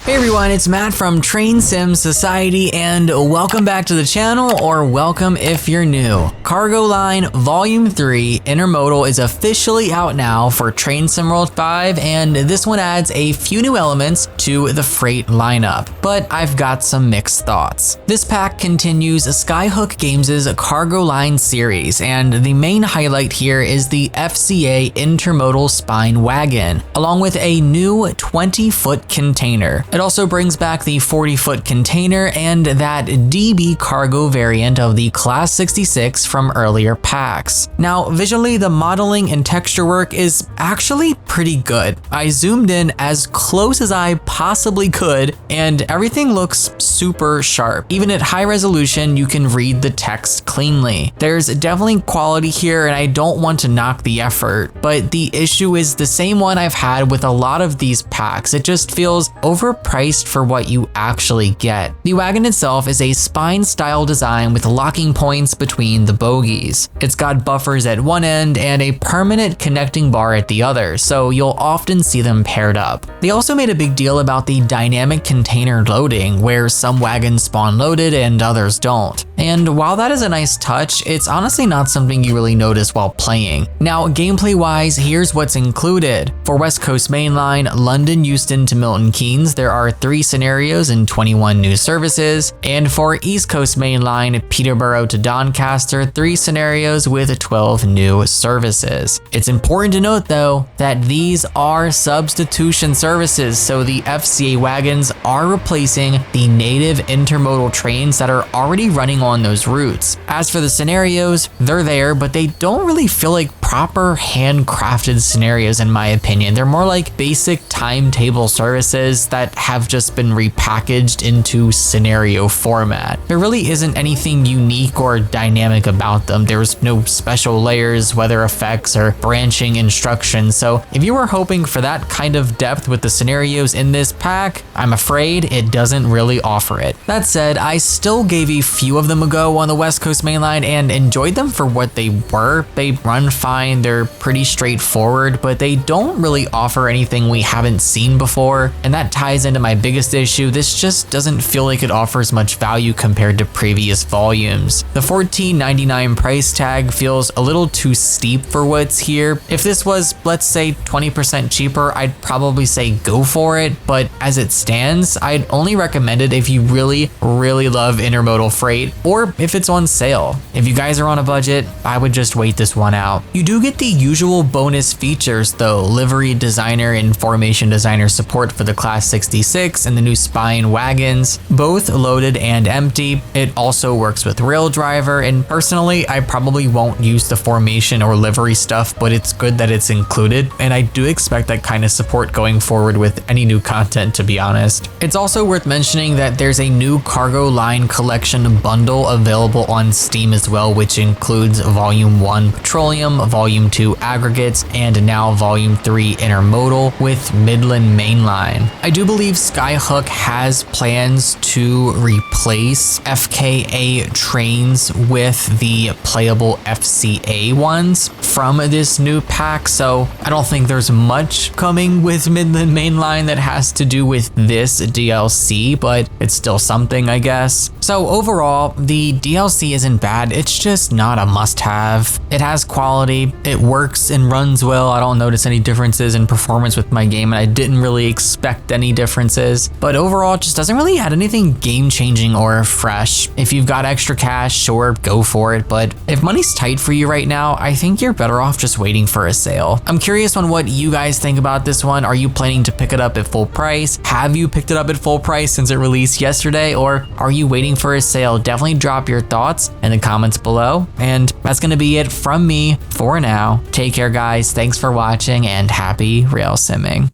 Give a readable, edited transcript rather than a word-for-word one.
Hey everyone, it's Matt from Train Sim Society and welcome back to the channel, or welcome if you're new. Cargo Line Volume 3 Intermodal is officially out now for Train Sim World 5, and this one adds a few new elements to the freight lineup, but I've got some mixed thoughts. This pack continues Skyhook Games' Cargo Line series, and the main highlight here is the FCA Intermodal Spine Wagon, along with a new 20-foot container. It also brings back the 40-foot container and that DB cargo variant of the Class 66 from earlier packs. Now, visually, the modeling and texture work is actually pretty good. I zoomed in as close as I possibly could, and everything looks super sharp. Even at high resolution, you can read the text cleanly. There's definitely quality here, and I don't want to knock the effort, but the issue is the same one I've had with a lot of these packs. It just feels overpriced for what you actually get. The wagon itself is a spine-style design with locking points between the bogies. It's got buffers at one end and a permanent connecting bar at the other, so you'll often see them paired up. They also made a big deal about the dynamic container loading, where some wagons spawn loaded and others don't. And while that is a nice touch, it's honestly not something you really notice while playing. Now, gameplay-wise, here's what's included. For West Coast Mainline, London Euston to Milton Keynes, there are 3 scenarios and 21 new services. And for East Coast Mainline, Peterborough to Doncaster, 3 scenarios with 12 new services. It's important to note, though, that these are substitution services, so the FCA wagons are replacing the native intermodal trains that are already running on those routes. As for the scenarios, they're there, but they don't really feel like proper handcrafted scenarios in my opinion. They're more like basic timetable services that have just been repackaged into scenario format. There really isn't anything unique or dynamic about them. There's no special layers, weather effects, or branching instructions. So if you were hoping for that kind of depth with the scenarios in this pack, I'm afraid it doesn't really offer it. That said, I still gave a few of them a go on the West Coast Mainline and enjoyed them for what they were. They run fine, they're pretty straightforward, but they don't really offer anything we haven't seen before, and that ties into my biggest issue. This just doesn't feel like it offers much value compared to previous volumes. The $14.99 price tag feels a little too steep for what's here. If this was, let's say, 20% cheaper, I'd probably say go for it, but as it stands, I'd only recommend it if you really love intermodal freight, or if it's on sale. If you guys are on a budget, I would just wait this one out. You do get the usual bonus features though: livery designer and formation designer support for the Class 66 and the new spine wagons, both loaded and empty. It also works with Rail Driver, and personally, I probably won't use the formation or livery stuff, but it's good that it's included, and I do expect that kind of support going forward with any new content, to be honest. It's also worth mentioning that there's a new Cargo Line collection bundle available on Steam as well, which includes Volume 1 Petroleum, Volume 2 Aggregates, and now Volume 3 Intermodal with Midland Mainline. I do believe Skyhook has plans to replace FKA trains with the playable FCA ones from this new pack, so I don't think there's much coming with Midland Mainline that has to do with this DLC, but it's still something, I guess. So overall, the DLC isn't bad, it's just not a must-have. It has quality, it works and runs well. I don't notice any differences in performance with my game, and I didn't really expect any differences, but overall it just doesn't really add anything game-changing or fresh. If you've got extra cash, sure, go for it, but if money's tight for you right now, I think you're better off just waiting for a sale. I'm curious on what you guys think about this one. Are you planning to pick it up at full price? Have you picked it up at full price since it released yesterday, or are you waiting for a sale? Definitely drop your thoughts in the comments below, and that's gonna be it from me for now. Take care, guys. Thanks for watching, and happy rail simming.